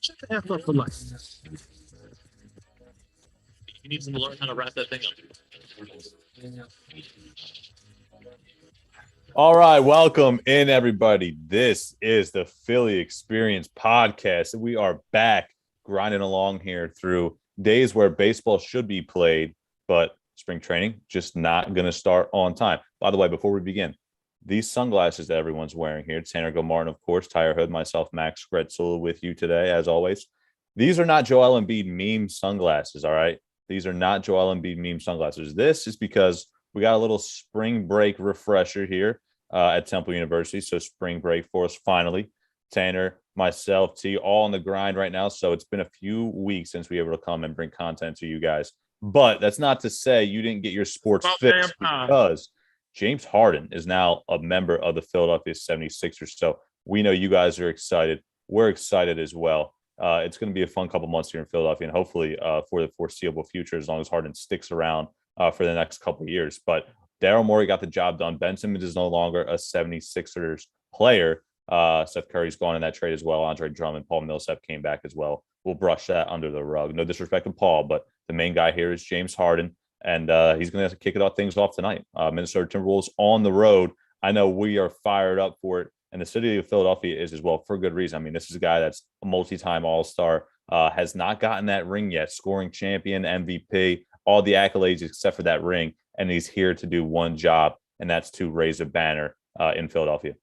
Shut the F up for life. You need to learn how to wrap that thing up. All right, welcome in, everybody. This is the Philly Experience podcast. We are back grinding along here through days where baseball should be played, but spring training just not going to start on time. By the way, before we begin, these sunglasses that everyone's wearing here, Tanner Gilmartin, of course, Tyre Hood, myself, Max Gretzel with you today, as always. These are not Joel Embiid meme sunglasses, all right? These are not Joel Embiid meme sunglasses. This is because we got a little spring break refresher here at Temple University. So spring break for us finally. Tanner, myself, T, all on the grind right now. So it's been a few weeks since we were able to come and bring content to you guys. But that's not to say you didn't get your sports fix, because James Harden is now a member of the Philadelphia 76ers. So we know you guys are excited. We're excited as well. It's going to be a fun couple months here in Philadelphia, and hopefully for the foreseeable future, as long as Harden sticks around for the next couple of years. But Daryl Morey got the job done. Ben Simmons is no longer a 76ers player. Seth Curry's gone in that trade as well. Andre Drummond, Paul Millsap came back as well. We'll brush that under the rug. No disrespect to Paul, but the main guy here is James Harden, and he's going to kick it off things off tonight. Minnesota Timberwolves on the road. I know we are fired up for it, and the city of Philadelphia is as well, for good reason. I mean, this is a guy that's a multi-time All-Star, has not gotten that ring yet, scoring champion, MVP, all the accolades except for that ring. And he's here to do one job, and that's to raise a banner in Philadelphia.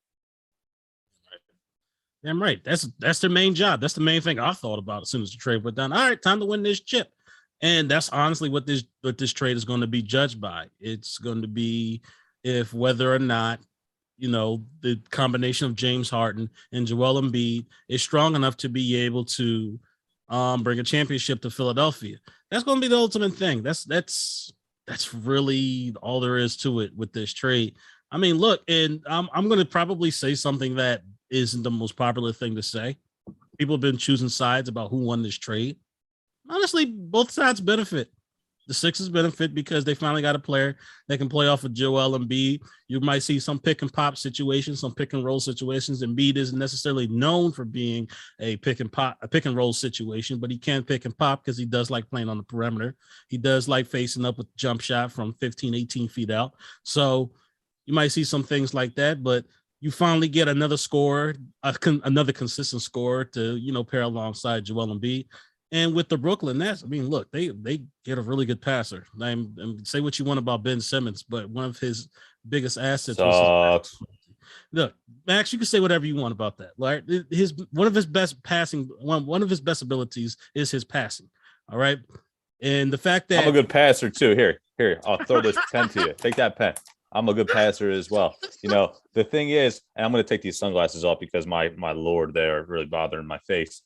Damn right. That's their main job. That's the main thing I thought about as soon as the trade went down. All right, time to win this chip. And that's honestly what this trade is going to be judged by. It's going to be if whether or not, the combination of James Harden and Joel Embiid is strong enough to be able to bring a championship to Philadelphia. That's going to be the ultimate thing. That's really all there is to it with this trade. I mean, look, and I'm going to probably say something that isn't the most popular thing to say. People have been choosing sides about who won this trade. Honestly, both sides benefit. The Sixers benefit because they finally got a player that can play off of Joel Embiid. You might see some pick and pop situations, some pick and roll situations. Embiid isn't necessarily known for being a pick and roll situation, but he can pick and pop because he does like playing on the perimeter. He does like facing up with jump shot from 15, 18 feet out. So you might see some things like that, but you finally get another scorer, another consistent scorer to, pair alongside Joel Embiid. And with the Brooklyn Nets, I mean, look, they get a really good passer. Say what you want about Ben Simmons, but one of his biggest assets was his look, Max, you can say whatever you want about that. Right? One of his best abilities is his passing. All right. And the fact that I'm a good passer too. Here, I'll throw this pen to you. Take that pen. I'm a good passer as well. The thing is, and I'm going to take these sunglasses off because my Lord, they're really bothering my face.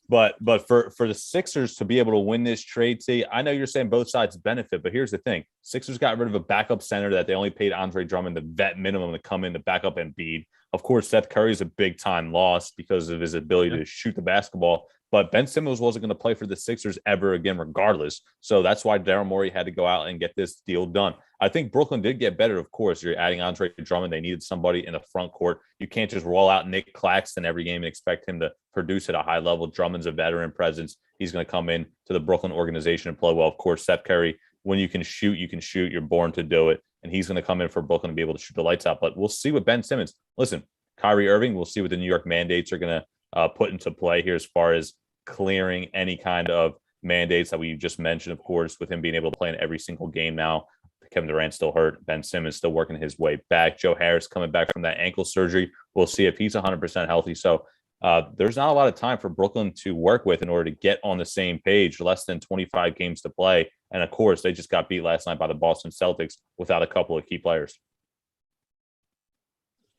But for the Sixers to be able to win this trade, see, I know you're saying both sides benefit, but here's the thing. Sixers got rid of a backup center that they only paid Andre Drummond the vet minimum to come in to back up Embiid. Of course, Seth Curry's a big-time loss because of his ability to shoot the basketball, but Ben Simmons wasn't going to play for the Sixers ever again regardless. So that's why Daryl Morey had to go out and get this deal done. I think Brooklyn did get better, of course. You're adding Andre Drummond. They needed somebody in the front court. You can't just roll out Nick Claxton every game and expect him to produce at a high level. Drummond's a veteran presence. He's going to come in to the Brooklyn organization and play well. Of course, Seth Curry, when you can shoot, you can shoot. You're born to do it. And he's going to come in for Brooklyn to be able to shoot the lights out. But we'll see with Ben Simmons. Listen, Kyrie Irving, we'll see what the New York mandates are going to put into play here as far as clearing any kind of mandates that we just mentioned, of course, with him being able to play in every single game now. Kevin Durant still hurt. Ben Simmons still working his way back. Joe Harris coming back from that ankle surgery. We'll see if he's 100% healthy. So there's not a lot of time for Brooklyn to work with in order to get on the same page. Less than 25 games to play. And, of course, they just got beat last night by the Boston Celtics without a couple of key players.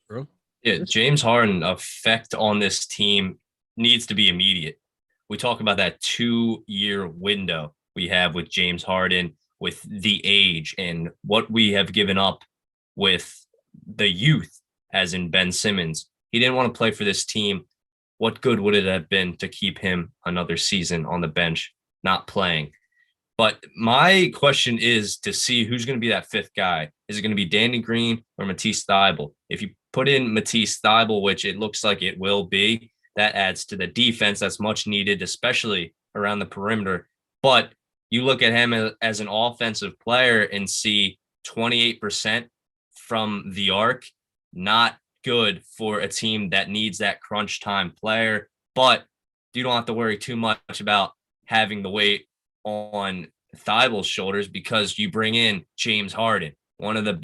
Bro? Yeah, James Harden effect on this team needs to be immediate. We talk about that 2-year window we have with James Harden, with the age and what we have given up with the youth, as in Ben Simmons. He didn't want to play for this team. What good would it have been to keep him another season on the bench, not playing? But my question is to see who's going to be that fifth guy. Is it going to be Danny Green or Matisse Thybulle? If you put in Matisse Thybulle, which it looks like it will be, That adds to the defense that's much needed, especially around the perimeter. But you look at him as an offensive player and see 28% from the arc, not good for a team that needs that crunch time player. But you don't have to worry too much about having the weight on Thibel's shoulders because you bring in James Harden, one of the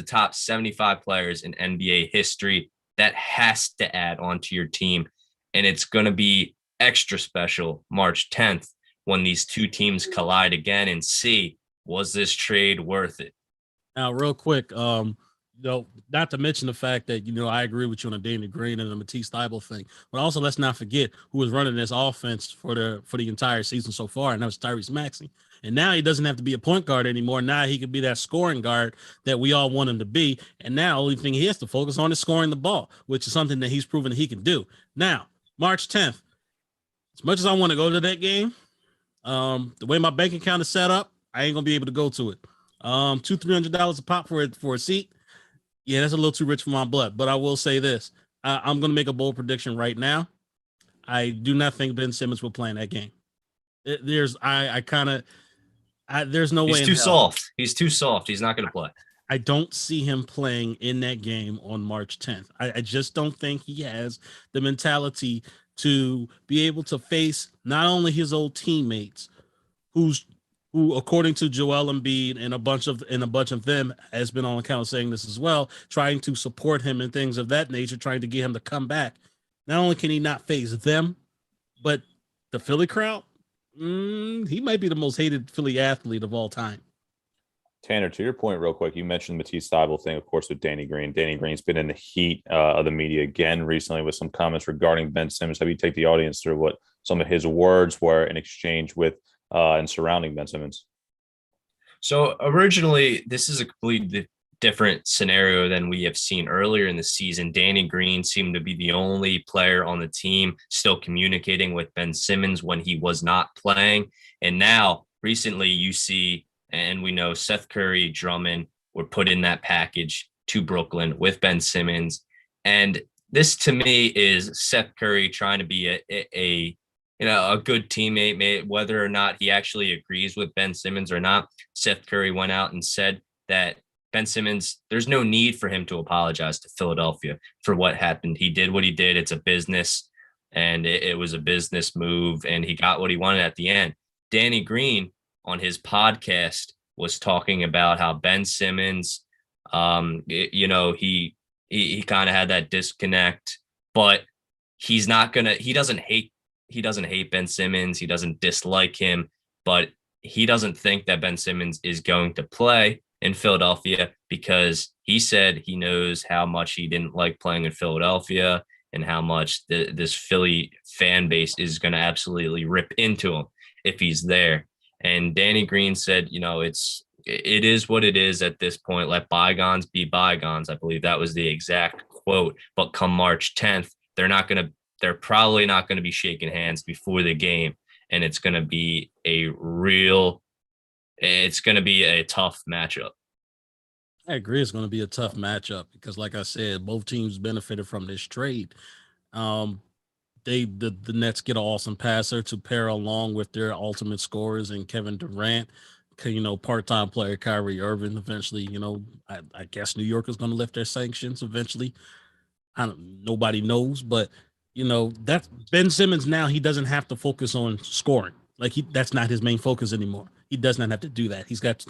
top 75 players in NBA history. That has to add onto your team. And it's going to be extra special March 10th when these two teams collide again and see, was this trade worth it? Now, real quick, not to mention the fact that, I agree with you on the Danny Green and the Matisse Thybulle thing, but also let's not forget who was running this offense for the entire season so far, and that was Tyrese Maxey. And now he doesn't have to be a point guard anymore. Now he could be that scoring guard that we all want him to be. And now the only thing he has to focus on is scoring the ball, which is something that he's proven that he can do. Now, March 10th, as much as I want to go to that game, the way my bank account is set up, I ain't gonna be able to go to it. $200-$300 a pop for a seat. Yeah, that's a little too rich for my blood. But I will say this: I'm gonna make a bold prediction right now. I do not think Ben Simmons will play in that game. There's no way. He's too soft. He's too soft. He's not gonna play. I don't see him playing in that game on March 10th. I just don't think he has the mentality to be able to face not only his old teammates, who, according to Joel Embiid and a bunch of them has been on account saying this as well, trying to support him and things of that nature, trying to get him to come back. Not only can he not face them, but the Philly crowd, he might be the most hated Philly athlete of all time. Tanner, to your point, real quick, you mentioned the Matisse Thybulle thing, of course, with Danny Green. Danny Green's been in the heat of the media again recently with some comments regarding Ben Simmons. Have you take the audience through what some of his words were in exchange with and surrounding Ben Simmons? So originally, this is a completely different scenario than we have seen earlier in the season. Danny Green seemed to be the only player on the team still communicating with Ben Simmons when he was not playing. And now, recently, you see, and we know Seth Curry, Drummond were put in that package to Brooklyn with Ben Simmons. And this, to me, is Seth Curry trying to be a good teammate, whether or not he actually agrees with Ben Simmons or not. Seth Curry went out and said that Ben Simmons, there's no need for him to apologize to Philadelphia for what happened. He did what he did. It's a business, and it was a business move, and he got what he wanted at the end. Danny Green on his podcast was talking about how Ben Simmons, he kind of had that disconnect, but he doesn't hate Ben Simmons. He doesn't dislike him, but he doesn't think that Ben Simmons is going to play in Philadelphia because he said he knows how much he didn't like playing in Philadelphia and how much this Philly fan base is going to absolutely rip into him if he's there. And Danny Green said, it is what it is at this point. Let bygones be bygones. I believe that was the exact quote. But come March 10th, they're probably not going to be shaking hands before the game. And it's going to be a tough matchup. I agree. It's going to be a tough matchup because, like I said, both teams benefited from this trade. The Nets get an awesome passer to pair along with their ultimate scorers and Kevin Durant, part-time player Kyrie Irving. Eventually, I guess New York is going to lift their sanctions eventually. Nobody knows, but that's Ben Simmons. Now he doesn't have to focus on scoring. That's not his main focus anymore. He does not have to do that. He's got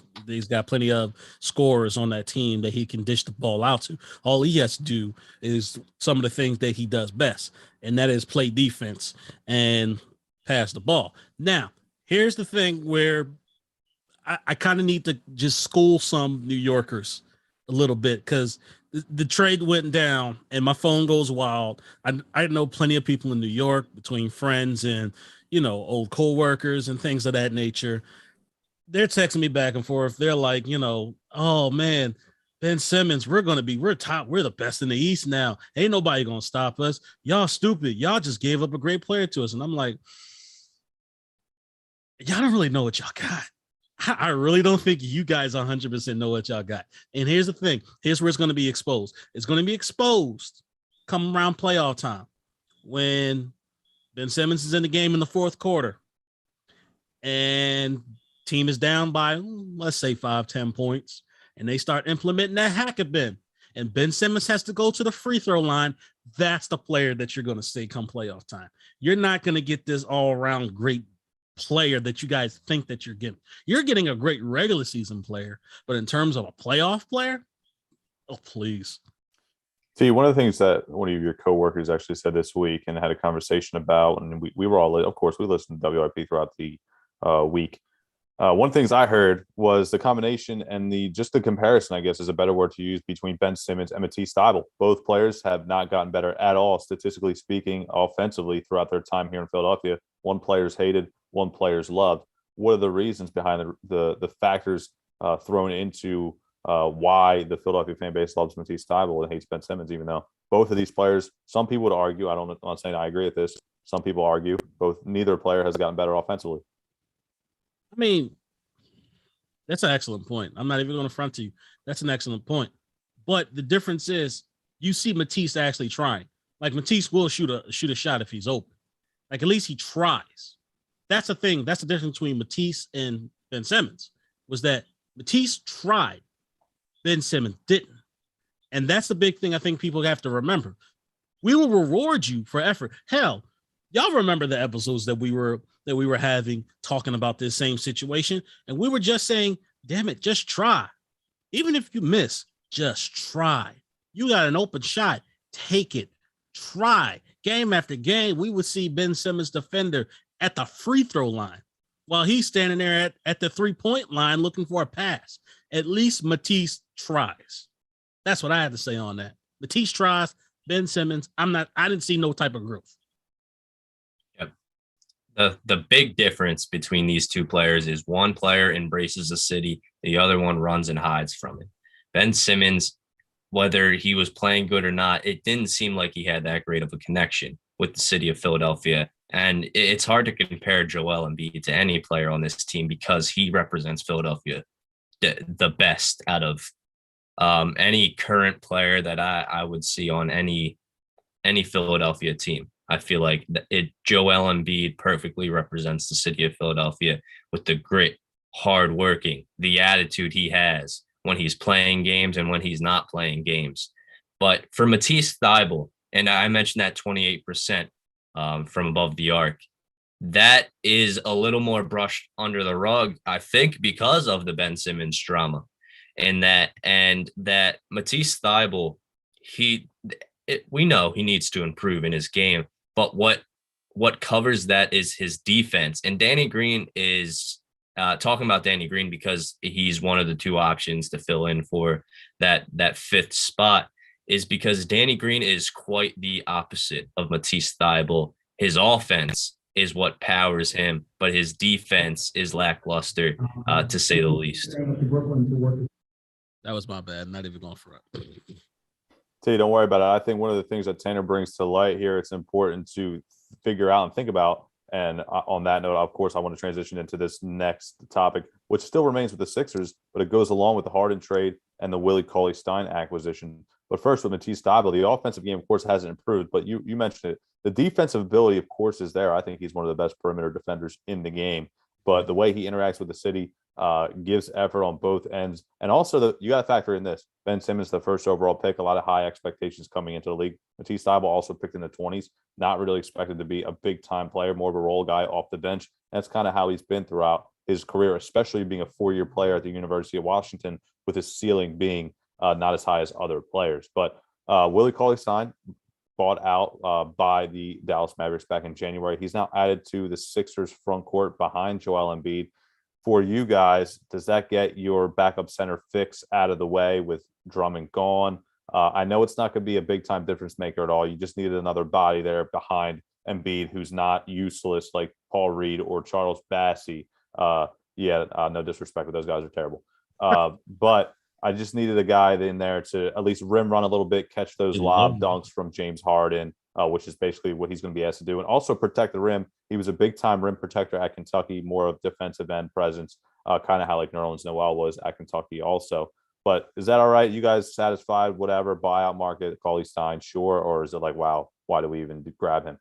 plenty of scorers on that team that he can dish the ball out to. All he has to do is some of the things that he does best, and that is play defense and pass the ball. Now, here's the thing where I kind of need to just school some New Yorkers a little bit because the trade went down and my phone goes wild. I know plenty of people in New York between friends and, old co-workers and things of that nature. They're texting me back and forth. They're like, oh man, Ben Simmons, we're top. We're the best in the East now. Ain't nobody going to stop us. Y'all stupid. Y'all just gave up a great player to us. And I'm like, y'all don't really know what y'all got. I really don't think you guys 100% know what y'all got. And here's the thing. Here's where it's going to be exposed. It's going to be exposed come around playoff time, when Ben Simmons is in the game in the fourth quarter and team is down by, let's say, 5-10 points, and they start implementing that hack-a-Ben, and Ben Simmons has to go to the free throw line, that's the player that you're going to see come playoff time. You're not going to get this all-around great player that you guys think that you're getting. You're getting a great regular season player, but in terms of a playoff player, oh, please. See, one of the things that one of your coworkers actually said this week and had a conversation about, and we were all, of course, we listened to WIP throughout the week. One of the things I heard was the combination and the comparison, I guess is a better word to use, between Ben Simmons and Matisse Thybulle. Both players have not gotten better at all, statistically speaking, offensively throughout their time here in Philadelphia. One player's hated, one player's loved. What are the reasons behind the factors thrown into why the Philadelphia fan base loves Matisse Thybulle and hates Ben Simmons, even though both of these players, some people would argue, I'm not saying I agree with this, some people argue neither player has gotten better offensively. I mean, that's an excellent point. I'm not even going to front to you. That's an excellent point. But the difference is you see Matisse actually trying. Like, Matisse will shoot a shot if he's open. Like, at least he tries. That's the thing. That's the difference between Matisse and Ben Simmons, was that Matisse tried. Ben Simmons didn't. And that's the big thing I think people have to remember. We will reward you for effort. Hell, y'all remember the episodes that we were having talking about this same situation, and we were just saying, damn it, just try. Even if you miss, just try. You got an open shot, take it. Try. Game after game, we would see Ben Simmons defender at the free throw line while he's standing there at the 3-point line looking for a pass. At least Matisse tries. That's what I had to say on that. Matisse tries. Ben Simmons, I didn't see no type of growth. The big difference between these two players is one player embraces the city, the other one runs and hides from it. Ben Simmons, whether he was playing good or not, it didn't seem like he had that great of a connection with the city of Philadelphia. And it's hard to compare Joel Embiid to any player on this team because he represents Philadelphia the best out of any current player that I would see on any Philadelphia team. I feel like Joel Embiid perfectly represents the city of Philadelphia with the grit, hard working, the attitude he has when he's playing games and when he's not playing games. But for Matisse Thybulle, and I mentioned that 28% from above the arc, that is a little more brushed under the rug, I think, because of the Ben Simmons drama, and that Matisse Thybulle, we know he needs to improve in his game. But what covers that is his defense. And Danny Green is talking about Danny Green because he's one of the two options to fill in for that fifth spot, is because Danny Green is quite the opposite of Matisse Thybulle. His offense is what powers him, but his defense is lackluster, to say the least. That was my bad. I'm not even going for it. Tell you, don't worry about it. I think one of the things that Tanner brings to light here, it's important to figure out and think about. And on that note, of course, I want to transition into this next topic, which still remains with the Sixers, but it goes along with the Harden trade and the Willie Cauley-Stein acquisition. But first, with Matisse Thybulle, the offensive game, of course, hasn't improved, but you mentioned it. The defensive ability, of course, is there. I think he's one of the best perimeter defenders in the game. But the way he interacts with the city gives effort on both ends. And also, you got to factor in this. Ben Simmons, the first overall pick, a lot of high expectations coming into the league. Matisse Thybulle also picked in the 20s, not really expected to be a big-time player, more of a role guy off the bench. That's kind of how he's been throughout his career, especially being a 4-year player at the University of Washington, with his ceiling being not as high as other players. But Willie Cauley-Stein, bought out by the Dallas Mavericks back in January. He's now added to the Sixers front court behind Joel Embiid. For you guys, does that get your backup center fix out of the way with Drummond gone? I know it's not going to be a big-time difference maker at all. You just needed another body there behind Embiid who's not useless like Paul Reed or Charles Bassey. No disrespect, but those guys are terrible. But I just needed a guy in there to at least rim run a little bit, catch those lob dunks from James Harden, which is basically what he's going to be asked to do, and also protect the rim. He was a big-time rim protector at Kentucky, more of defensive end presence, kind of how like Nerlens Noel was at Kentucky also. But is that all right? You guys satisfied? Whatever, buyout market, Cauley Stein, sure, or is it like, wow, why do we even grab him?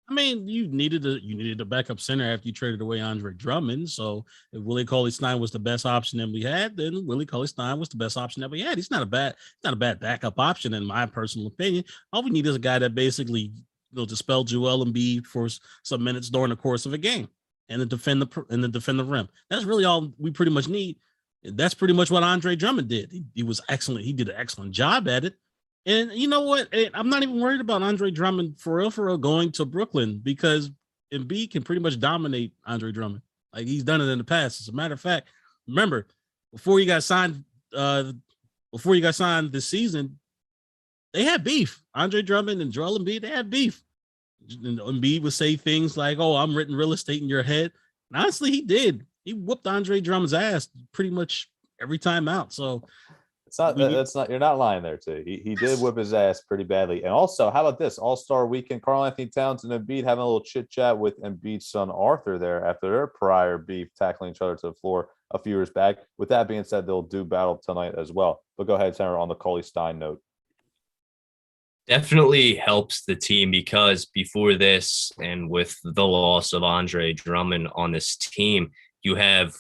I mean, you needed a backup center after you traded away Andre Drummond. So if Willie Cauley-Stein was the best option that we had, then Willie Cauley-Stein was the best option that we had. He's not a bad backup option in my personal opinion. All we need is a guy that basically dispel Joel Embiid for some minutes during the course of a game and then defend the rim. That's really all we pretty much need. That's pretty much what Andre Drummond did. He was excellent. He did an excellent job at it. And you know what? I'm not even worried about Andre Drummond for real going to Brooklyn because Embiid can pretty much dominate Andre Drummond. Like he's done it in the past. As a matter of fact, remember before he got signed this season, they had beef. Andre Drummond and Joel Embiid, they had beef. And Embiid would say things like, "Oh, I'm renting real estate in your head." And honestly, he did. He whooped Andre Drummond's ass pretty much every time out. So you're not lying there too. He did whip his ass pretty badly. And also, how about this All-Star weekend? Karl Anthony Towns and Embiid having a little chit chat with Embiid's son Arthur there after their prior beef, tackling each other to the floor a few years back. With that being said, they'll do battle tonight as well. But go ahead, Tanner, on the Cauley-Stein note. Definitely helps the team because before this and with the loss of Andre Drummond on this team, you have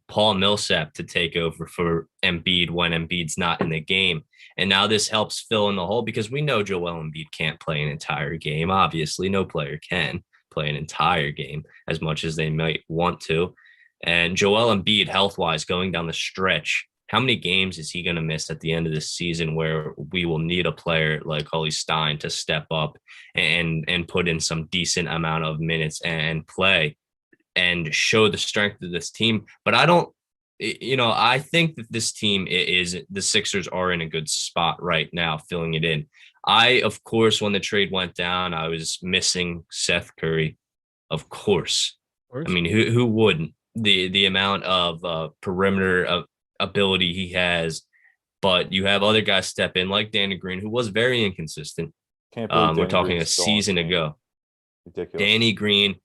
Paul Millsap to take over for Embiid when Embiid's not in the game. And now this helps fill in the hole because we know Joel Embiid can't play an entire game. Obviously, no player can play an entire game as much as they might want to. And Joel Embiid, health-wise, going down the stretch, how many games is he going to miss at the end of the season where we will need a player like Cauley-Stein to step up and put in some decent amount of minutes and play and show the strength of this team? But I think that this team the Sixers are in a good spot right now, filling it in. Of course, when the trade went down, I was missing Seth Curry. Of course. I mean, who wouldn't? The amount of perimeter ability he has, but you have other guys step in like Danny Green, who was very inconsistent. We're talking a season ago. Ridiculous. Danny Green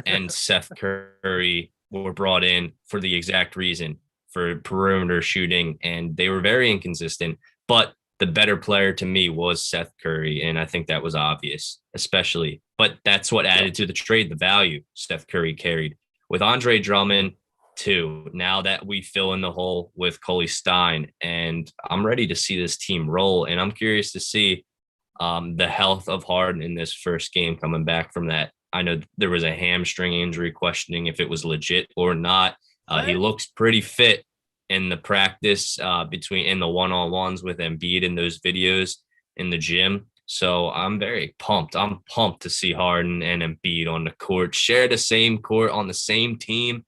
and Seth Curry were brought in for the exact reason, for perimeter shooting, and they were very inconsistent. But the better player to me was Seth Curry, and I think that was obvious, especially. But that's what added to the trade, the value Seth Curry carried. With Andre Drummond, too, now that we fill in the hole with Cauley-Stein, and I'm ready to see this team roll, and I'm curious to see the health of Harden in this first game coming back from that. I know there was a hamstring injury, questioning if it was legit or not. He looks pretty fit in the practice in the one-on-ones with Embiid in those videos in the gym. So I'm very pumped. I'm pumped to see Harden and Embiid on the court, share the same court on the same team.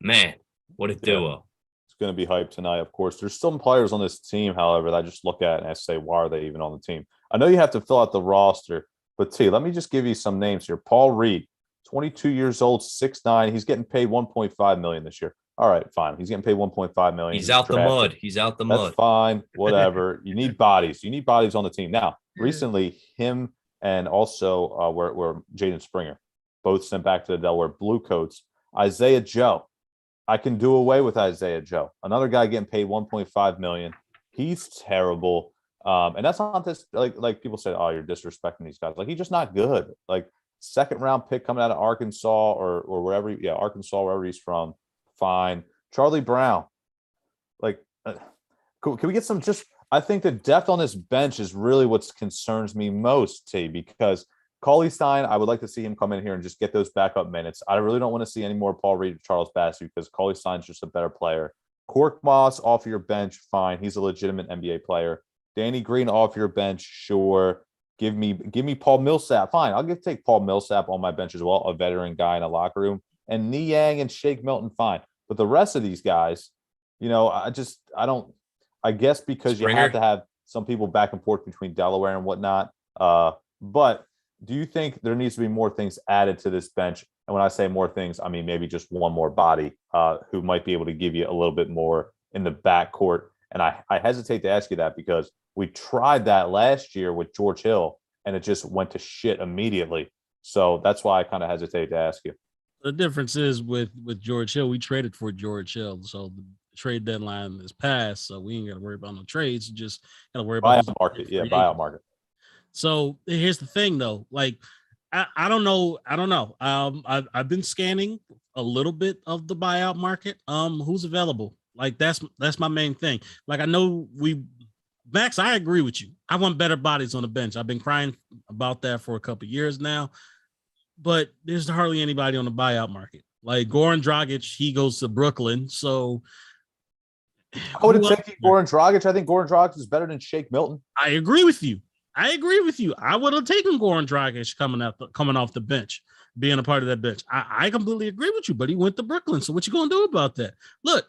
Man, what a duo. It's going to be hype tonight, of course. There's some players on this team, however, that I just look at and I say, why are they even on the team? I know you have to fill out the roster, but let me just give you some names here. Paul Reed, 22 years old, 6'9". He's getting paid $1.5 million this year. All right, fine. He's getting paid $1.5 million. He's out the mud. He's out the mud. That's fine. Whatever. You need bodies. You need bodies on the team. Now, recently, him and also where Jaden Springer both sent back to the Delaware Bluecoats. Isaiah Joe. I can do away with Isaiah Joe. Another guy getting paid $1.5 million. He's terrible. And that's not this, like people say, oh, you're disrespecting these guys. Like, he's just not good. Like, second round pick coming out of Arkansas or wherever, Arkansas, wherever he's from. Fine. Charlie Brown. Like, can we get some I think the depth on this bench is really what concerns me most, T, because Cauley-Stein, I would like to see him come in here and just get those backup minutes. I really don't want to see any more Paul Reed or Charles Bassey because Cauley-Stein's just a better player. Korkmaz off your bench, fine. He's a legitimate NBA player. Danny Green off your bench, sure. Give me Paul Millsap, fine. I'll take Paul Millsap on my bench as well, a veteran guy in a locker room. And Niang and Shake Milton, fine. But the rest of these guys, I guess because Springer. You have to have some people back and forth between Delaware and whatnot. But do you think there needs to be more things added to this bench? And when I say more things, I mean maybe just one more body who might be able to give you a little bit more in the backcourt. And I hesitate to ask you that because we tried that last year with George Hill, and it just went to shit immediately. So that's why I kind of hesitate to ask you. The difference is with George Hill, we traded for George Hill. So trade deadline is passed, so we ain't got to worry about no trades. You just got to worry about buyout market. Yeah, buyout market. So here's the thing, though. Like, I don't know. I've been scanning a little bit of the buyout market. Who's available? Like, that's my main thing. Like, I know Max, I agree with you. I want better bodies on the bench. I've been crying about that for a couple of years now, but there's hardly anybody on the buyout market. Like Goran Dragic, he goes to Brooklyn. So I wouldn't take Goran Dragic. I think Goran Dragic is better than Shake Milton. I agree with you. I would have taken Goran Dragic coming off the bench, being a part of that bench. I completely agree with you, but he went to Brooklyn. So what you gonna do about that? Look,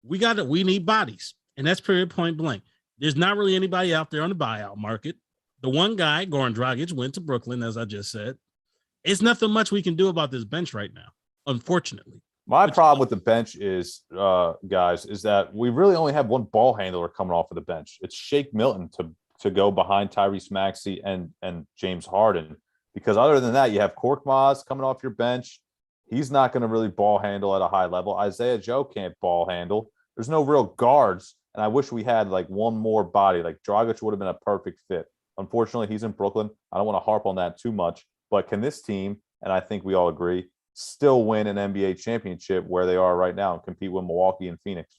we need bodies, and that's period point blank. There's not really anybody out there on the buyout market. The one guy, Goran Dragic, went to Brooklyn, as I just said. It's nothing much we can do about this bench right now, unfortunately. My problem with the bench is, guys, is that we really only have one ball handler coming off of the bench. It's Shake Milton to go behind Tyrese Maxey and James Harden. Because other than that, you have Korkmaz coming off your bench. He's not going to really ball handle at a high level. Isaiah Joe can't ball handle. There's no real guards. And I wish we had like one more body. Like Dragic would have been a perfect fit. Unfortunately, he's in Brooklyn. I don't want to harp on that too much. But can this team, and I think we all agree, still win an NBA championship where they are right now and compete with Milwaukee and Phoenix?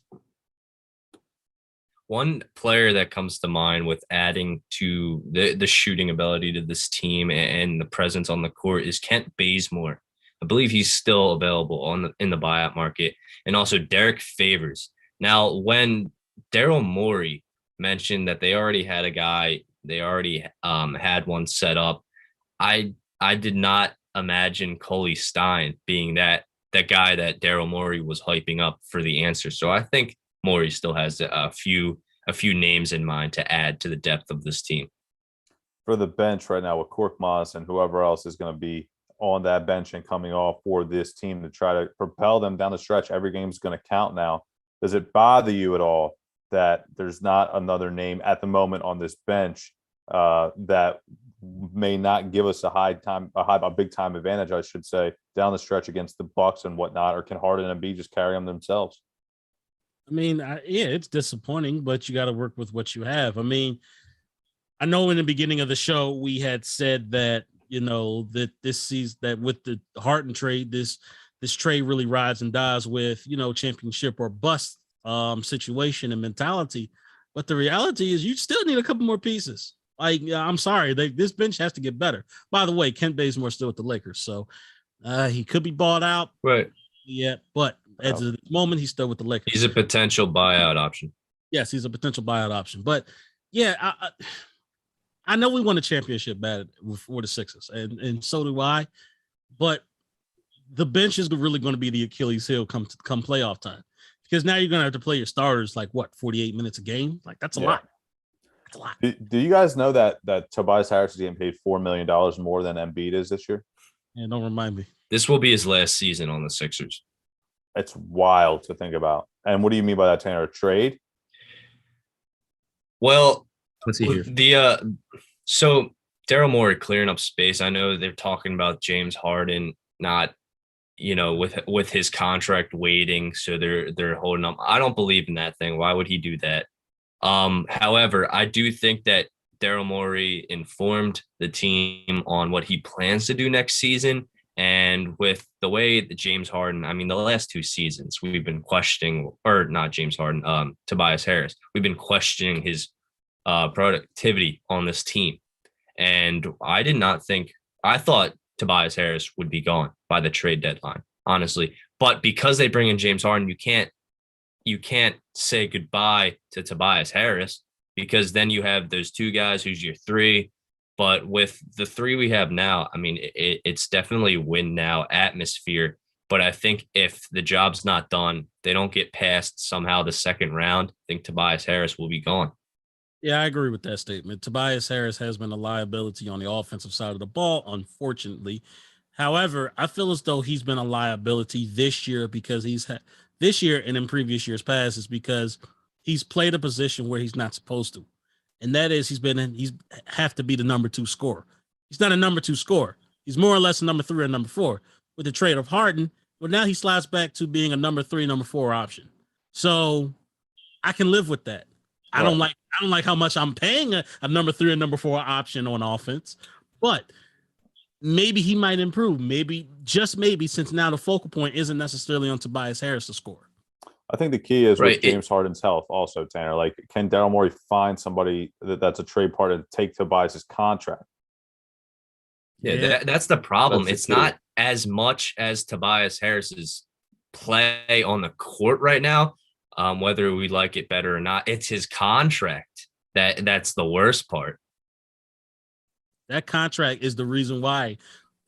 One player that comes to mind with adding to the shooting ability to this team and the presence on the court is Kent Bazemore. I believe he's still available in the buyout market, and also Derek Favors. Now, when Daryl Morey mentioned that they already had a guy, they already had one set up, I did not imagine Coley Stein being that guy that Daryl Morey was hyping up for the answer. So I think Morey still has a few names in mind to add to the depth of this team. For the bench right now with Korkmaz and whoever else is going to be on that bench and coming off for this team to try to propel them down the stretch, every game is going to count now. Does it bother you at all that there's not another name at the moment on this bench that may not give us a big time advantage, I should say, down the stretch against the Bucks and whatnot? Or can Harden and Embiid just carry them themselves? I mean, it's disappointing, but you got to work with what you have. I mean, I know in the beginning of the show we had said that, that this season, that with the Harden trade, this trade really rides and dies with, championship or bust situation and mentality. But the reality is you still need a couple more pieces. Like, I'm sorry, this bench has to get better. By the way, Kent Bazemore still with the Lakers, so he could be bought out. Right. Yeah, but at the moment, he's still with the Lakers. He's a potential buyout option. Yes, he's a potential buyout option. But yeah, I know we won a championship bad for the Sixers, and so do I. But the bench is really going to be the Achilles heel come playoff time, because now you're going to have to play your starters like 48 minutes a game. Like that's a lot. That's a lot. Do you guys know that Tobias Harris is getting paid $4 million more than Embiid is this year? Yeah, don't remind me. This will be his last season on the Sixers. It's wild to think about. And what do you mean by that, Tanner? A trade? Well, let's see here. So Daryl Morey clearing up space. I know they're talking about James Harden not, with his contract waiting, so they're holding up. I don't believe in that thing. Why would he do that? However, I do think that Daryl Morey informed the team on what he plans to do next season. And with the way that James Harden, I mean, the last two seasons, we've been questioning, or not James Harden, Tobias Harris. We've been questioning his productivity on this team. And I thought Tobias Harris would be gone by the trade deadline, honestly. But because they bring in James Harden, you can't say goodbye to Tobias Harris, because then you have those two guys who's your three. But with the three we have now, I mean, it's definitely win now atmosphere. But I think if the job's not done, they don't get past somehow the second round, I think Tobias Harris will be gone. Yeah, I agree with that statement. Tobias Harris has been a liability on the offensive side of the ball, unfortunately. However, I feel as though he's been a liability this year because this year and in previous years past is because he's played a position where he's not supposed to. And that is he's have to be the number 2 scorer. He's not a number 2 scorer. He's more or less a number 3 or number 4. With the trade of Harden, well, now he slides back to being a number 3, number 4 option. So I can live with that. I don't like how much I'm paying a number 3 and number 4 option on offense, but maybe he might improve. Maybe, just maybe, since now the focal point isn't necessarily on Tobias Harris to score. I think the key is Right. with James Harden's health also, Tanner. Like, can Daryl Morey find somebody that's a trade partner to take Tobias's contract? Yeah, that's the problem. That's the it's key. not as much as Tobias Harris's play on the court right now, whether we like it better or not. It's his contract that's the worst part. That contract is the reason why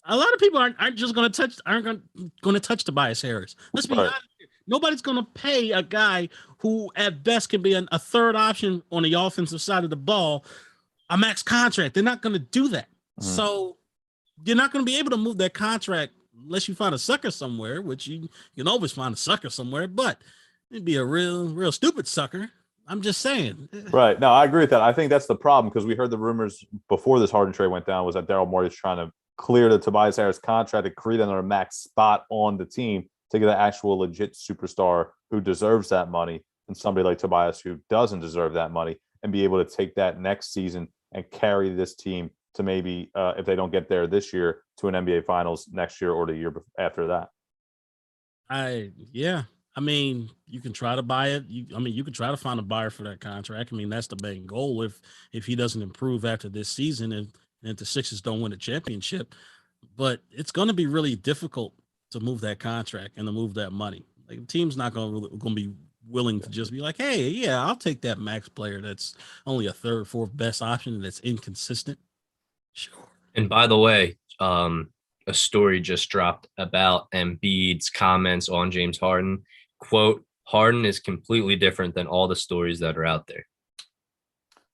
a lot of people aren't just going to touch Tobias Harris. Let's be honest here. Nobody's going to pay a guy who at best can be a third option on the offensive side of the ball a max contract. They're not going to do that. So you're not going to be able to move that contract unless you find a sucker somewhere, which you can always find a sucker somewhere, but it'd be a real stupid sucker. I'm just saying. Right. No, I agree with that. I think that's the problem, because we heard the rumors before this Harden trade went down was that Daryl Morey is trying to clear the Tobias Harris contract to create another max spot on the team to get an actual legit superstar who deserves that money, and somebody like Tobias who doesn't deserve that money, and be able to take that next season and carry this team to maybe, if they don't get there this year, to an NBA Finals next year or the year after that. I mean, you can try to buy it. You can try to find a buyer for that contract. I mean, that's the main goal. If he doesn't improve after this season, and if the Sixers don't win a championship, but it's going to be really difficult to move that contract and to move that money. Like, the team's not going to be willing to just be like, hey, yeah, I'll take that max player that's only a third, fourth best option and that's inconsistent. Sure. And by the way, a story just dropped about Embiid's comments on James Harden. Quote, Harden is completely different than all the stories that are out there.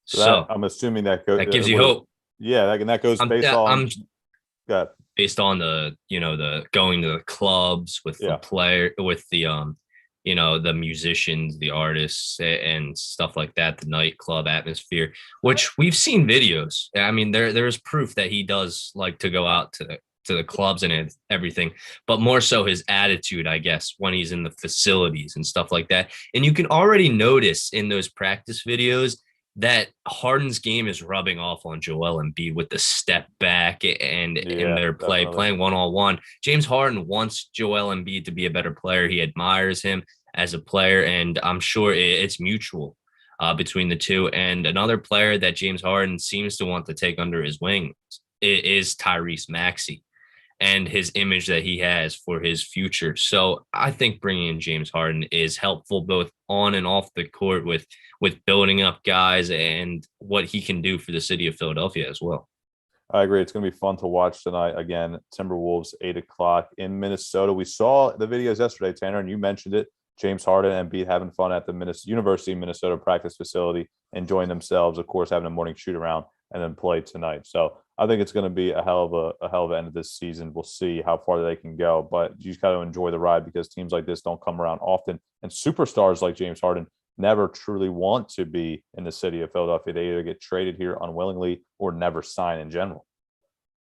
So I'm assuming that gives you hope. Yeah, that goes based on the the going to the clubs with the player, with the the musicians, the artists, and stuff like that, the nightclub atmosphere, which we've seen videos. I mean, there's proof that he does like to go out to the clubs and everything, but more so his attitude, I guess, when he's in the facilities and stuff like that. And you can already notice in those practice videos that Harden's game is rubbing off on Joel Embiid with the step back and in their playing one-on-one. James Harden wants Joel Embiid to be a better player. He admires him as a player, and I'm sure it's mutual between the two. And another player that James Harden seems to want to take under his wing is Tyrese Maxey and his image that he has for his future. So I think bringing in James Harden is helpful both on and off the court with building up guys and what he can do for the city of Philadelphia as well. I agree. It's going to be fun to watch tonight. Again, Timberwolves, 8:00 in Minnesota. We saw the videos yesterday, Tanner, and you mentioned it. James Harden and Embiid having fun at the University of Minnesota practice facility, enjoying themselves, of course, having a morning shoot around, and then play tonight. So I think it's going to be a hell of an end of this season. We'll see how far they can go, but you just got to enjoy the ride, because teams like this don't come around often, and superstars like James Harden never truly want to be in the city of Philadelphia. They either get traded here unwillingly or never sign in general.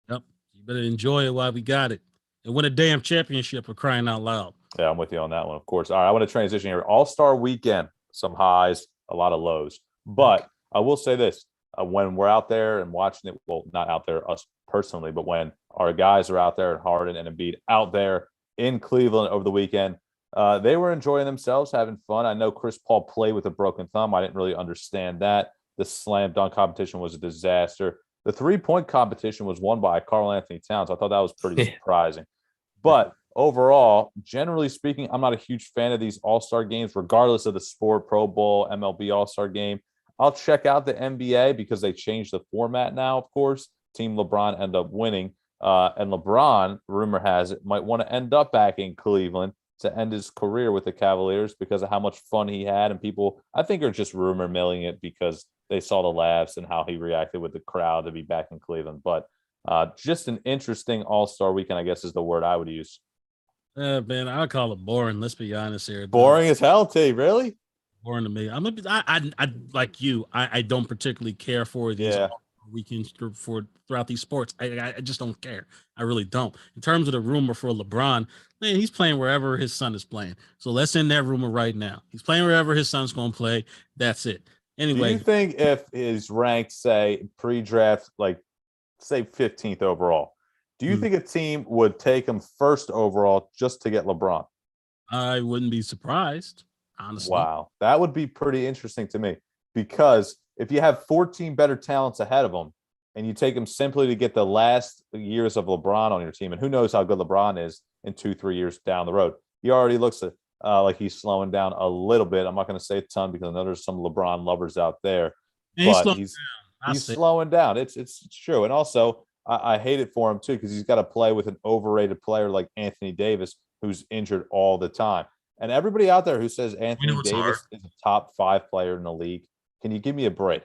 Yep. You better enjoy it while we got it, and win a damn championship, for crying out loud. Yeah, I'm with you on that one, of course. All right, I want to transition here. All-Star weekend, some highs, a lot of lows. But I will say this. When we're out there and watching it, well, not out there, us personally, but when our guys are out there, and Harden and Embiid out there in Cleveland over the weekend, they were enjoying themselves, having fun. I know Chris Paul played with a broken thumb. I didn't really understand that. The slam dunk competition was a disaster. The three-point competition was won by Karl Anthony Towns. I thought that was pretty surprising. But overall, generally speaking, I'm not a huge fan of these all-star games, regardless of the sport, Pro Bowl, MLB all-star game. I'll check out the NBA because they changed the format now, of course. Team LeBron ended up winning. And LeBron, rumor has it, might want to end up back in Cleveland to end his career with the Cavaliers because of how much fun he had. And people, I think, are just rumor milling it because they saw the laughs and how he reacted with the crowd to be back in Cleveland. But just an interesting all-star weekend, I guess, is the word I would use. Man, I call it boring. Let's be honest here. Boring as hell, T. Really? Boring to me. I like you. I don't particularly care for these weekends for throughout these sports. I just don't care. I really don't. In terms of the rumor for LeBron, man, he's playing wherever his son is playing. So let's end that rumor right now. He's playing wherever his son's going to play. That's it. Do you Anyway, think if is ranked, say, pre-draft, like say 15th overall, do you think a team would take him first overall just to get LeBron? I wouldn't be surprised, honestly. Wow, that would be pretty interesting to me because if you have 14 better talents ahead of him and you take him simply to get the last years of LeBron on your team, and who knows how good LeBron is in 2-3 years down the road, he already looks like he's slowing down a little bit. I'm not going to say a ton because I know there's some LeBron lovers out there, but he's slowing down. It's true, and also I hate it for him too because he's got to play with an overrated player like Anthony Davis, who's injured all the time. And everybody out there who says Anthony Davis is a top 5 player in the league, can you give me a break?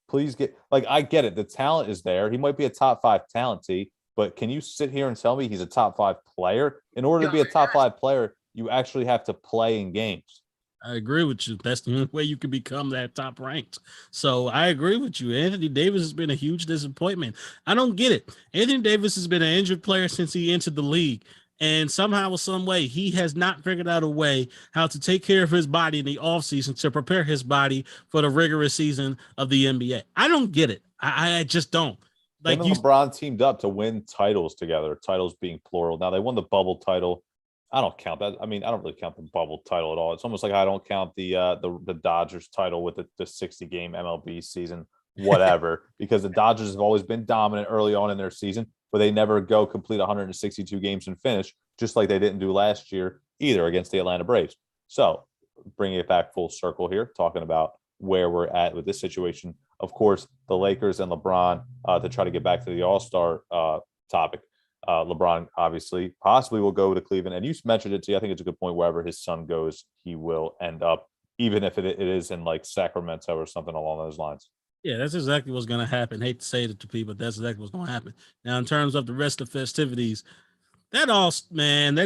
Please I get it. The talent is there. He might be a top 5 talent, but can you sit here and tell me he's a top 5 player? In order to be a top 5 player, you actually have to play in games. I agree with you. That's the only way you can become that top ranked. So I agree with you. Anthony Davis has been a huge disappointment. I don't get it. Anthony Davis has been an injured player since he entered the league. And somehow or some way, he has not figured out a way how to take care of his body in the offseason to prepare his body for the rigorous season of the NBA. I don't get it. I just don't. Like LeBron teamed up to win titles together, titles being plural. Now they won the bubble title. I don't count that. I mean, I don't really count the bubble title at all. It's almost like I don't count the Dodgers title with the 60-game MLB season, whatever, because the Dodgers have always been dominant early on in their season, but they never go complete 162 games and finish, just like they didn't do last year either against the Atlanta Braves. So bringing it back full circle here, talking about where we're at with this situation. Of course, the Lakers and LeBron, to try to get back to the All-Star topic. LeBron obviously possibly will go to Cleveland, and you mentioned it too. I think it's a good point. Wherever his son goes, he will end up, even if it is in like Sacramento or something along those lines. Yeah, that's exactly what's going to happen. Hate to say it to people, but that's exactly what's going to happen. Now, in terms of the rest of the festivities, that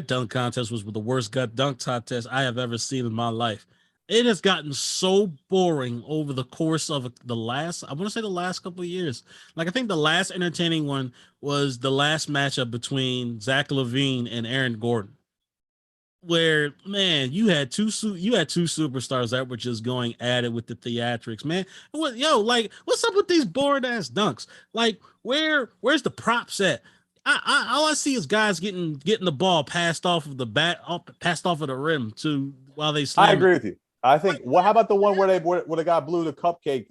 dunk contest was the worst gut dunk contest I have ever seen in my life. It has gotten so boring over the course of the last couple of years. Like, I think the last entertaining one was the last matchup between Zach LaVine and Aaron Gordon, where, man, you had two superstars that were just going at it with the theatrics, man. What's up with these boring ass dunks? Like, where's the props at? All I see is guys getting the ball passed off of the rim while they slam. I agree with you. I think. How about the one where the guy blew the cupcake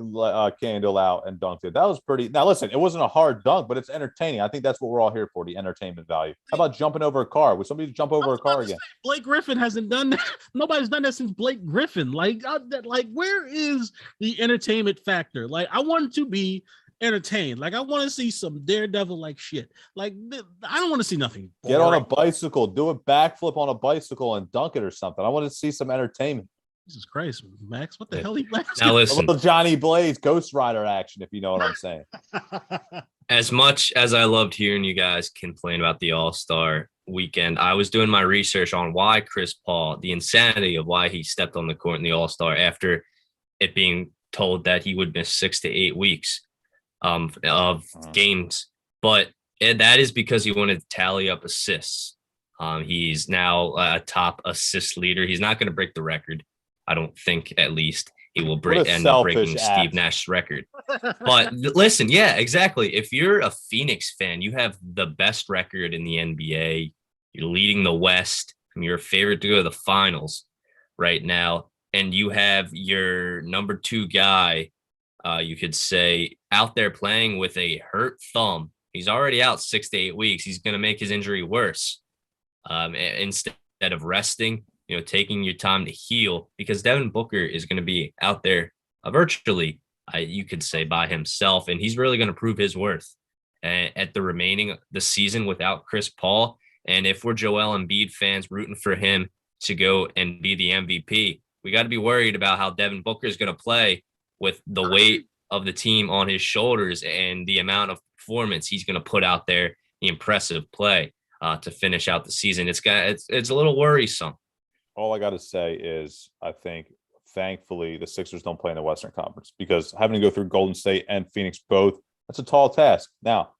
candle out and dunked it? That was pretty. Now listen, it wasn't a hard dunk, but it's entertaining. I think that's what we're all here for, the entertainment value. How about jumping over a car? Would somebody jump over a car again? Blake Griffin hasn't done that. Nobody's done that since Blake Griffin. Where is the entertainment factor? Like, I want to be entertained. Like, I want to see some Daredevil like shit. Like, I don't want to see nothing boring. Get on a bicycle, do a backflip on a bicycle and dunk it or something. I want to see some entertainment. Jesus Christ, Max, what the hell are you now listen, a little Johnny Blaze Ghost Rider action, if you know what I'm saying. As much as I loved hearing you guys complain about the All-Star weekend, I was doing my research on why Chris Paul, the insanity of why he stepped on the court in the All-Star after it being told that he would miss 6 to 8 weeks of games. But that is because he wanted to tally up assists. He's now a top assist leader. He's not going to break the record. I don't think, at least, he will end up breaking Steve Nash's record. But listen, yeah, exactly. If you're a Phoenix fan, you have the best record in the NBA. You're leading the West. You're a favorite to go to the finals right now. And you have your number 2 guy, you could say, out there playing with a hurt thumb. He's already out 6 to 8 weeks. He's going to make his injury worse instead of resting. Taking your time to heal, because Devin Booker is going to be out there virtually, you could say, by himself, and he's really going to prove his worth at the remaining the season without Chris Paul. And if we're Joel Embiid fans rooting for him to go and be the MVP, we got to be worried about how Devin Booker is going to play with the weight of the team on his shoulders and the amount of performance he's going to put out there, the impressive play to finish out the season. It's a little worrisome. All I got to say is I think, thankfully, the Sixers don't play in the Western Conference, because having to go through Golden State and Phoenix both That's a tall task. Now,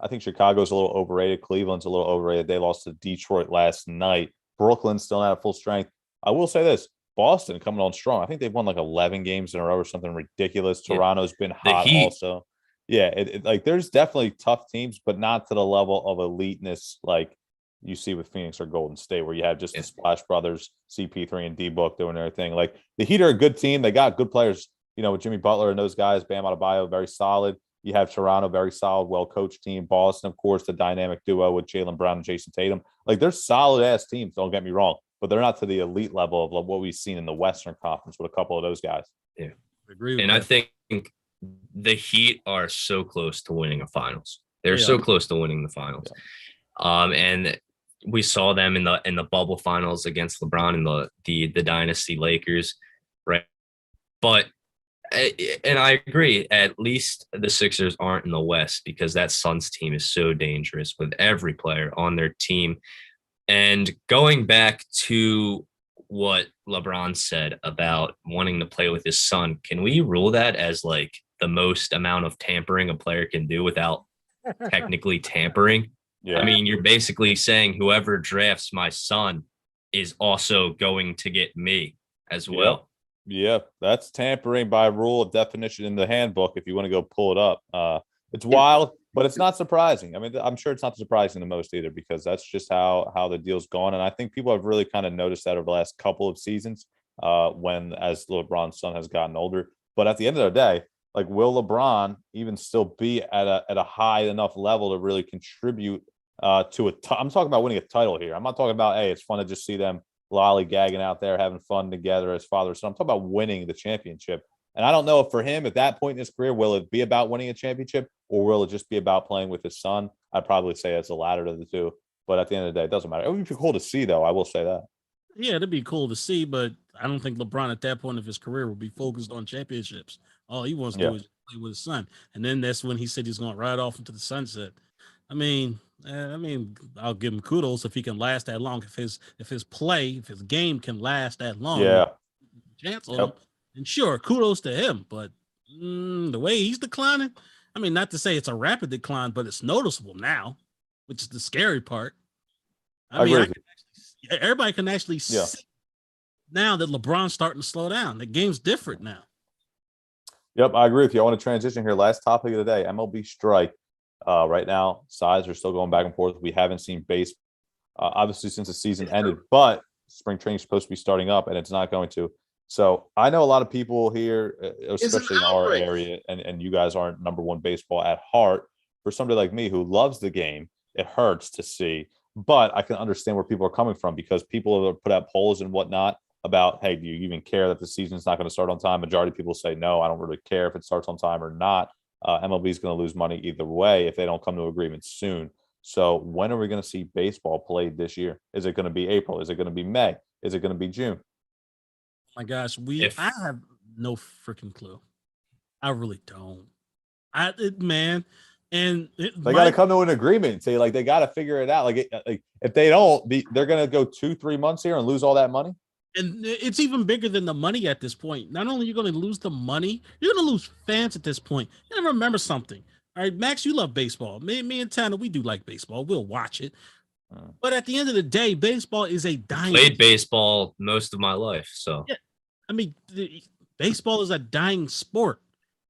I think Chicago's a little overrated. Cleveland's a little overrated. They lost to Detroit last night. Brooklyn's still not at full strength. I will say this. Boston coming on strong. I think they've won like 11 games in a row or something ridiculous. Yeah. Toronto's been The hot Heat. also. Yeah, like there's definitely tough teams, but not to the level of eliteness like you see with Phoenix or Golden State, where you have just the Splash Brothers, CP3 and D-Book doing their thing. Like the Heat are a good team. They got good players, with Jimmy Butler and those guys. Bam Adebayo, very solid. You have Toronto, very solid, well-coached team. Boston, of course, the dynamic duo with Jaylen Brown and Jason Tatum. Like, they're solid-ass teams, don't get me wrong, but they're not to the elite level of what we've seen in the Western Conference with a couple of those guys. Yeah. I agree with and that. I think the Heat are so close to winning a finals. They're so close to winning the finals. Yeah. And we saw them in the bubble finals against LeBron and the dynasty Lakers, right? But and I agree, at least the Sixers aren't in the West because that Suns team is so dangerous with every player on their team. And going back to what LeBron said about wanting to play with his son, can we rule that as like the most amount of tampering a player can do without technically tampering? Yeah. I mean, you're basically saying whoever drafts my son is also going to get me as well. Yeah, that's tampering by rule of definition in the handbook if you want to go pull it up. It's wild, but it's not surprising. I mean, I'm sure it's not surprising the most either because that's just how the deal's gone. And I think people have really kind of noticed that over the last couple of seasons as LeBron's son has gotten older. But at the end of the day, like, will LeBron even still be at a high enough level to really contribute to I'm talking about winning a title here. I'm not talking about, hey, it's fun to just see them lollygagging out there, having fun together as father and son. I'm talking about winning the championship. And I don't know if for him at that point in his career, will it be about winning a championship or will it just be about playing with his son? I'd probably say it's the latter of the two. But at the end of the day, it doesn't matter. It would be cool to see, though. I will say that. Yeah, it'd be cool to see, but I don't think LeBron at that point of his career will be focused on championships. All he wants to do is play with his son. And then that's when he said he's going to ride off into the sunset. I mean, I'll give him kudos if he can last that long. If his game can last that long, chance on him. And sure, kudos to him. But the way he's declining, I mean, not to say it's a rapid decline, but it's noticeable now, which is the scary part. I mean, everybody can actually see now that LeBron's starting to slow down. The game's different now. Yep, I agree with you. I want to transition here. Last topic of the day, MLB strike. Right now, sides are still going back and forth. We haven't seen base, obviously, since the season ended, but spring training is supposed to be starting up, and it's not going to. So I know a lot of people here, especially in our area, and you guys aren't number one baseball at heart. For somebody like me who loves the game, it hurts to see. But I can understand where people are coming from because people have put out polls and whatnot about, hey, do you even care that the season's not going to start on time? Majority of people say, no, I don't really care if it starts on time or not. MLB is going to lose money either way if they don't come to agreement soon. So when are we going to see baseball played this year? Is it going to be April? Is it going to be May? Is it going to be June? My gosh, I have no freaking clue. I really don't. And they got to come to an agreement. Say, like, they got to figure it out. Like if they don't, they're going to go 2-3 months here and lose all that money. And it's even bigger than the money at this point. Not only are you going to lose the money, you're going to lose fans at this point. You gotta remember something. All right, Max, you love baseball. Me and Tanner, we do like baseball. We'll watch it. But at the end of the day, baseball is a dying. Played baseball most of my life, so yeah. I mean, baseball is a dying sport.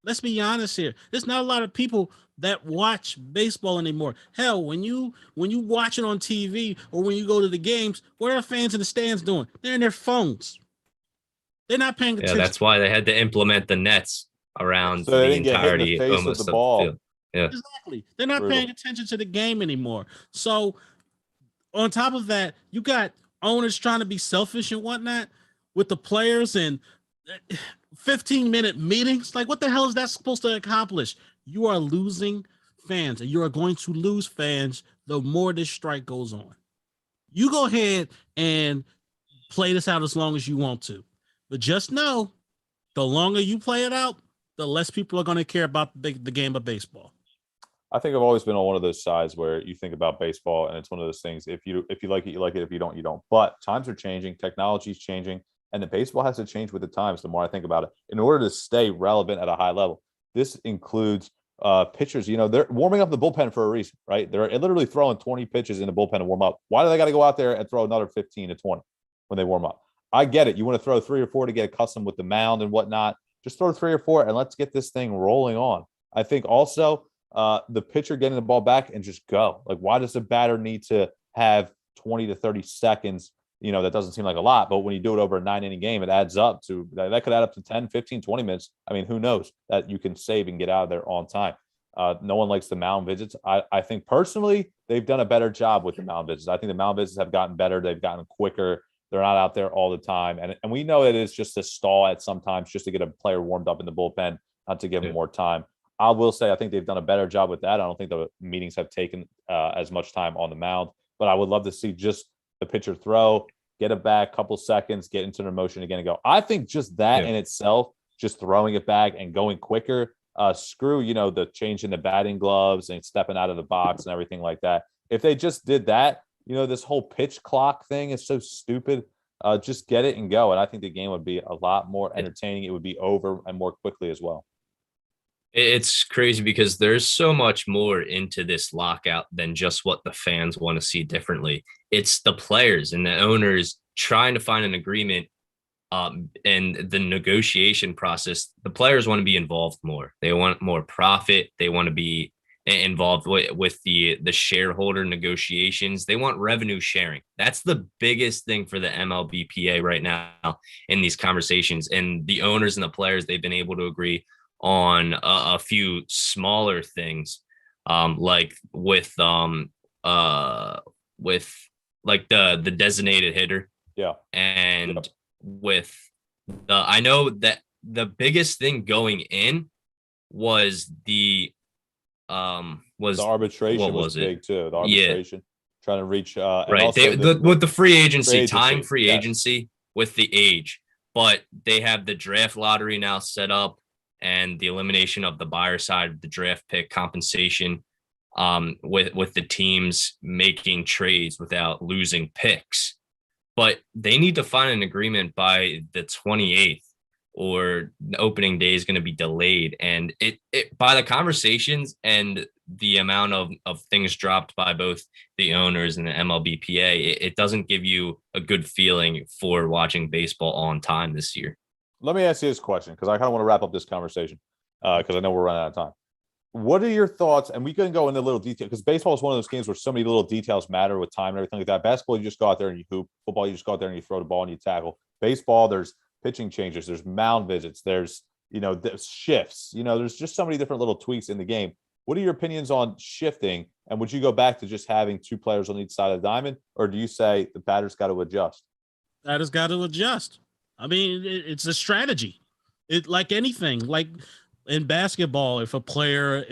Let's be honest here. There's not a lot of people that watch baseball anymore. Hell, when you watch it on TV or when you go to the games, what are fans in the stands doing? They're in their phones. They're not paying attention. Yeah, that's why they had to implement the nets around the entirety almost of the field. Yeah, exactly. They're not paying attention to the game anymore. So on top of that, you got owners trying to be selfish and whatnot with the players and 15-minute meetings. Like, what the hell is that supposed to accomplish? You are losing fans, and you are going to lose fans the more this strike goes on. You go ahead and play this out as long as you want to. But just know, the longer you play it out, the less people are going to care about the game of baseball. I think I've always been on one of those sides where you think about baseball, and it's one of those things. If you like it, you like it. If you don't, you don't. But times are changing. Technology is changing. And the baseball has to change with the times the more I think about it. In order to stay relevant at a high level, this includes pitchers, they're warming up the bullpen for a reason, right? They're literally throwing 20 pitches in the bullpen to warm up. Why do they got to go out there and throw another 15 to 20 when they warm up? I get it. You want to throw 3 or 4 to get accustomed with the mound and whatnot. Just throw 3 or 4 and let's get this thing rolling on. I think also the pitcher getting the ball back and just go. Like, why does the batter need to have 20 to 30 seconds? That doesn't seem like a lot, but when you do it over a 9-inning game, it adds up to that could add up to 10, 15, 20 minutes. I mean, who knows that you can save and get out of there on time. No one likes the mound visits. I think personally, they've done a better job with the mound visits. I think the mound visits have gotten better. They've gotten quicker. They're not out there all the time. And we know that it's just a stall at sometimes just to get a player warmed up in the bullpen, not to give him more time. I will say I think they've done a better job with that. I don't think the meetings have taken as much time on the mound, but I would love to see just the pitcher throw, get it back, couple seconds, get into their motion again and go. I think just that in itself, just throwing it back and going quicker, screw, the change in the batting gloves and stepping out of the box and everything like that. If they just did that, this whole pitch clock thing is so stupid. Just get it and go. And I think the game would be a lot more entertaining. It would be over and more quickly as well. It's crazy because there's so much more into this lockout than just what the fans want to see differently. It's the players and the owners trying to find an agreement, and the negotiation process. The players want to be involved more. They want more profit. They want to be involved with the shareholder negotiations. They want revenue sharing. That's the biggest thing for the MLBPA right now in these conversations. And the owners and the players, they've been able to agree on a few smaller things, like with like the designated hitter. Yeah. And with I know that the biggest thing going in was the arbitration. What was big it? trait The arbitration, trying to reach right. With the free agency, tying free agency with the age, but they have the draft lottery now set up, and the elimination of the buyer side of the draft pick compensation, with the teams making trades without losing picks. But they need to find an agreement by the 28th, or the opening day is going to be delayed. And it by the conversations and the amount of things dropped by both the owners and the MLBPA, it doesn't give you a good feeling for watching baseball on time this year. Let me ask you this question, because I kind of want to wrap up this conversation, because I know we're running out of time. What are your thoughts? And we can go into little detail, because baseball is one of those games where so many little details matter with time and everything like that. Basketball, you just go out there and you hoop. Football, you just go out there and you throw the ball and you tackle. Baseball, there's pitching changes, there's mound visits, there's shifts. There's just so many different little tweaks in the game. What are your opinions on shifting? And would you go back to just having 2 players on each side of the diamond, or do you say the batter's got to adjust? Batter's got to adjust. I mean, it's a strategy. It like anything, like in basketball, if a player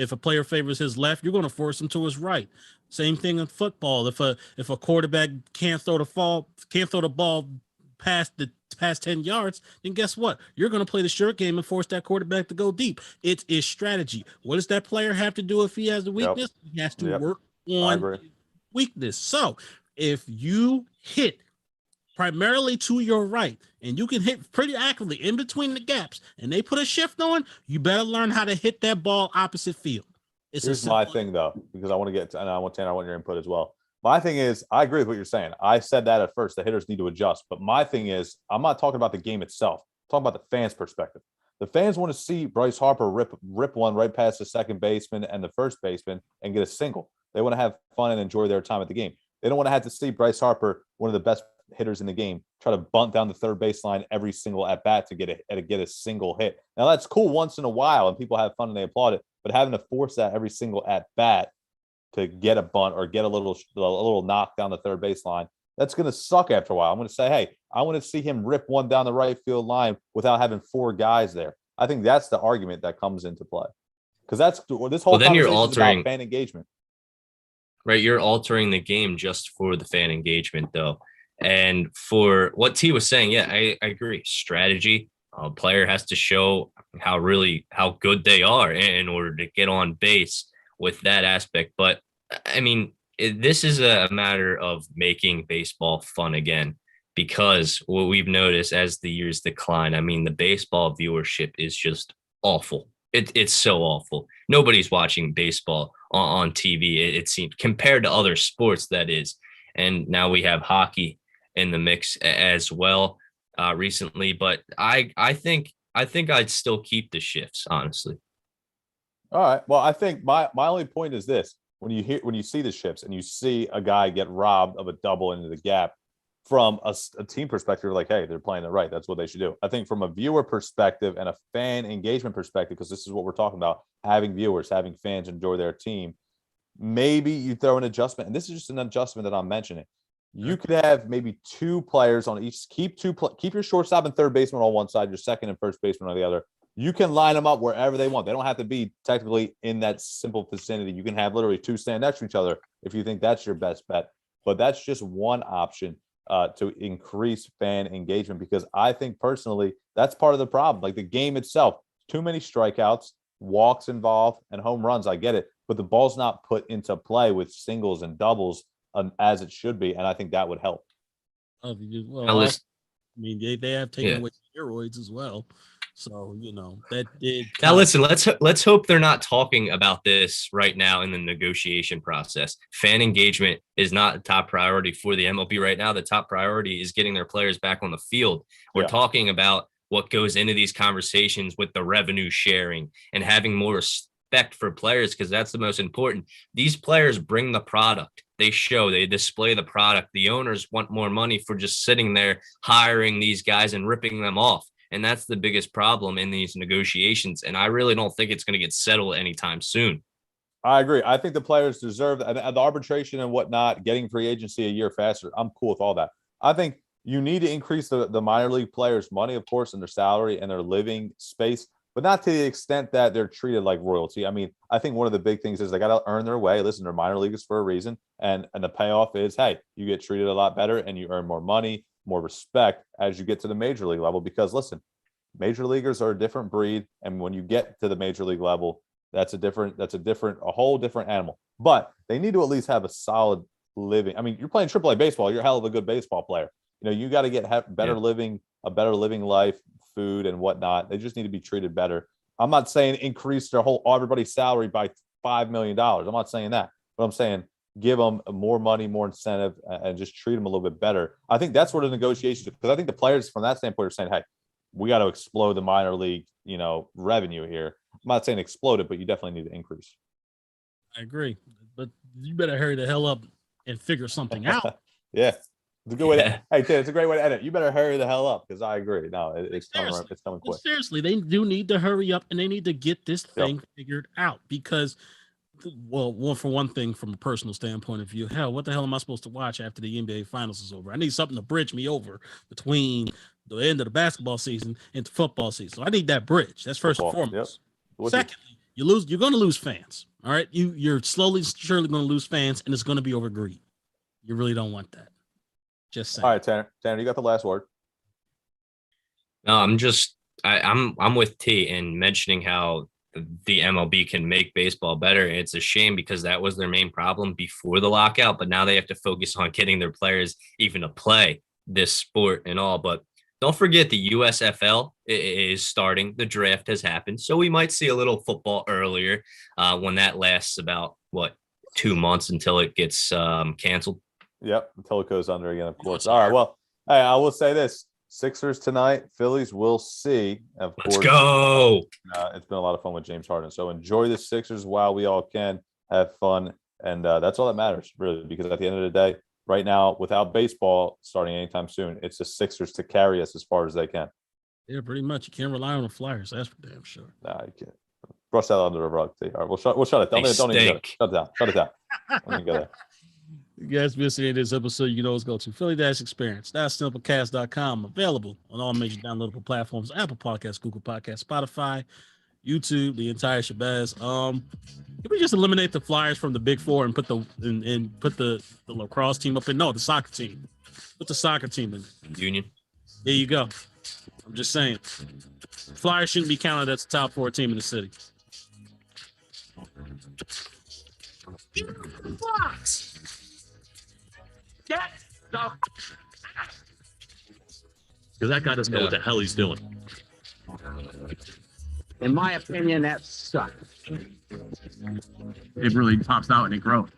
favors his left, you're going to force him to his right. Same thing in football. If a quarterback can't throw the ball past 10 yards, then guess what? You're going to play the short game and force that quarterback to go deep. It is strategy. What does that player have to do if he has a weakness? Yep. He has to work on weakness. So if you hit primarily to your right, and you can hit pretty accurately in between the gaps, and they put a shift on, you better learn how to hit that ball opposite field. Here's my thing, though, because I want to get to, and I want your input as well. My thing is, I agree with what you're saying. I said that at first, the hitters need to adjust. But my thing is, I'm not talking about the game itself. I'm talking about the fans' perspective. The fans want to see Bryce Harper rip one right past the second baseman and the first baseman and get a single. They want to have fun and enjoy their time at the game. They don't want to have to see Bryce Harper, one of the best hitters in the game, try to bunt down the third baseline every single at bat to get a single hit. Now that's cool once in a while and people have fun and they applaud it, but having to force that every single at bat to get a bunt or get a little knock down the third baseline, that's going to suck after a while. I'm going to say, hey, I want to see him rip one down the right field line without having 4 guys there. I think that's the argument that comes into play, because this whole conversation is about fan engagement. Right, you're altering the game just for the fan engagement, though. And for what T was saying, yeah, I agree. Strategy, a player has to show how good they are in order to get on base with that aspect. But I mean, this is a matter of making baseball fun again, because what we've noticed as the years decline, I mean, the baseball viewership is just awful. It's so awful. Nobody's watching baseball on TV. It seems, compared to other sports, that is. And now we have hockey in the mix as well recently. But I think I'd still keep the shifts, honestly. All right. Well, I think my only point is this: when you see the shifts and you see a guy get robbed of a double into the gap, from a team perspective, like, hey, they're playing it right. That's what they should do. I think from a viewer perspective and a fan engagement perspective, because this is what we're talking about, having viewers, having fans enjoy their team, maybe you throw an adjustment. And this is just an adjustment that I'm mentioning. You could have maybe 2 players on each. Keep your shortstop and third baseman on one side, your second and first baseman on the other. You can line them up wherever they want. They don't have to be technically in that simple vicinity. You can have literally 2 stand next to each other if you think that's your best bet. But that's just one option to increase fan engagement, because I think personally that's part of the problem. Like the game itself, too many strikeouts, walks involved, and home runs. I get it, but the ball's not put into play with singles and doubles as it should be, and I think that would help. Well, I mean, they have taken away steroids as well. So, that did. Now, listen, let's hope they're not talking about this right now in the negotiation process. Fan engagement is not the top priority for the MLB right now. The top priority is getting their players back on the field. We're talking about what goes into these conversations with the revenue sharing and having more respect for players, because that's the most important. These players bring the product. They display the product. The owners want more money for just sitting there hiring these guys and ripping them off. And that's the biggest problem in these negotiations. And I really don't think it's going to get settled anytime soon. I agree. I think the players deserve the arbitration and whatnot, getting free agency a year faster. I'm cool with all that. I think you need to increase the minor league players' money, of course, and their salary and their living space, but not to the extent that they're treated like royalty. I mean, I think one of the big things is they got to earn their way. Listen, they're minor leaguers for a reason. And the payoff is, hey, you get treated a lot better and you earn more money, more respect as you get to the major league level, because listen, major leaguers are a different breed. And when you get to the major league level, that's a whole different animal, but they need to at least have a solid living. I mean, you're playing AAA baseball. You're a hell of a good baseball player. You got to get better living, a better living life, food and whatnot. They just need to be treated better. I'm not saying increase everybody's salary by $5 million. I'm not saying that, but I'm saying give them more money, more incentive, and just treat them a little bit better. I think that's where the negotiations, because I think the players from that standpoint are saying, hey, we got to explode the minor league, revenue here. I'm not saying explode it, but you definitely need to increase. I agree, but you better hurry the hell up and figure something out. Yeah. It's a good way to, hey, Ted, it's a great way to edit. You better hurry the hell up, because I agree. No, it's coming quick. Seriously, they do need to hurry up, and they need to get this thing figured out, because, well, for one thing, from a personal standpoint of view, hell, what the hell am I supposed to watch after the NBA Finals is over? I need something to bridge me over between the end of the basketball season and the football season. So I need that bridge. That's first and foremost. Yep. Secondly, you're going to lose fans. All right, you're slowly, surely going to lose fans, and it's going to be over greed. You really don't want that. Just saying. All right, Tanner, you got the last word. No, I'm with T in mentioning how the MLB can make baseball better. It's a shame because that was their main problem before the lockout, but now they have to focus on getting their players even to play this sport and all. But don't forget the USFL is starting. The draft has happened. So we might see a little football earlier when that lasts about, 2 months until it gets canceled. Yep, until it goes under again, of course. All right, well, hey, I will say this. Sixers tonight, Phillies, we'll see. Of course. Let's go. It's been a lot of fun with James Harden. So enjoy the Sixers while we all can. Have fun. And that's all that matters, really, because at the end of the day, right now, without baseball starting anytime soon, it's the Sixers to carry us as far as they can. Yeah, pretty much. You can't rely on the Flyers. That's for damn sure. Nah, you can't. Brush that under the rug. All right, we'll shut it. Don't even shut it down. Don't even go there. You guys missed any of this episode, you can always go to Philly-Experience.simplecast.com. Available on all major downloadable platforms: Apple Podcasts, Google Podcasts, Spotify, YouTube, the entire shabazz. Can we just eliminate the Flyers from the Big Four and put the lacrosse team up in? No, the soccer team. Put the soccer team in. Union. There you go. I'm just saying. Flyers shouldn't be counted as the top 4 team in the city. Fox. Because that guy doesn't know what the hell he's doing. In my opinion, that sucks. It really pops out and it grows.